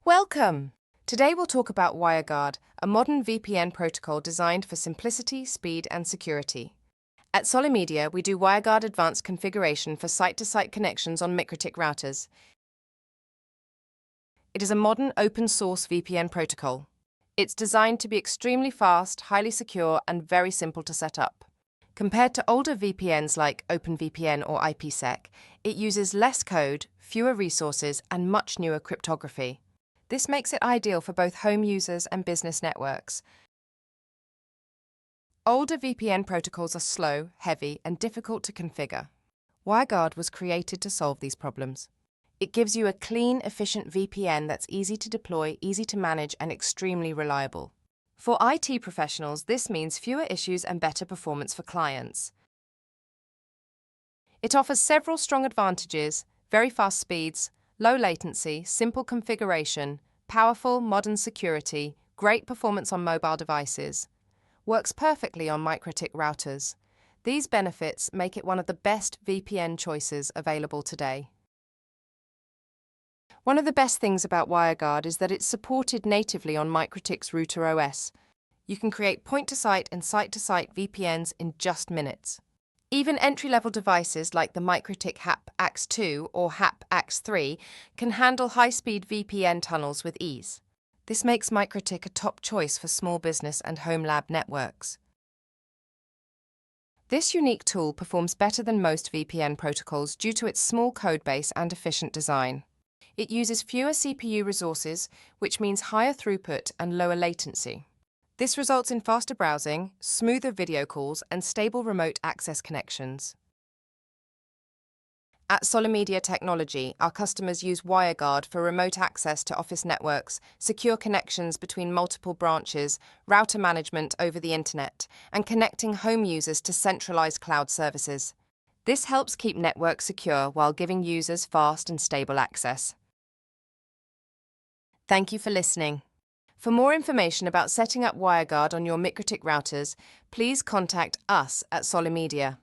Welcome! Today we'll talk about WireGuard, a modern VPN protocol designed for simplicity, speed, and security. At Solimedia, we do WireGuard advanced configuration for site-to-site connections on MikroTik routers. It is a modern open-source VPN protocol. It's designed to be extremely fast, highly secure, and very simple to set up. Compared to older VPNs like OpenVPN or IPsec, it uses less code, fewer resources, and much newer cryptography. This makes it ideal for both home users and business networks. Older VPN protocols are slow, heavy, and difficult to configure. WireGuard was created to solve these problems. It gives you a clean, efficient VPN that's easy to deploy, easy to manage, and extremely reliable. For IT professionals, this means fewer issues and better performance for clients. It offers several strong advantages: very fast speeds, low latency, simple configuration, powerful, modern security, great performance on mobile devices. Works perfectly on MikroTik routers. These benefits make it one of the best VPN choices available today. One of the best things about WireGuard is that it's supported natively on MikroTik's router OS. You can create point-to-site and site-to-site VPNs in just minutes. Even entry-level devices like the MikroTik HAP AX2 or HAP AX3 can handle high-speed VPN tunnels with ease. This makes MikroTik a top choice for small business and home lab networks. This unique tool performs better than most VPN protocols due to its small codebase and efficient design. It uses fewer CPU resources, which means higher throughput and lower latency. This results in faster browsing, smoother video calls, and stable remote access connections. At Solimedia Technology, our customers use WireGuard for remote access to office networks, secure connections between multiple branches, router management over the internet, and connecting home users to centralized cloud services. This helps keep networks secure while giving users fast and stable access. Thank you for listening. For more information about setting up WireGuard on your MikroTik routers, please contact us at Solimedia.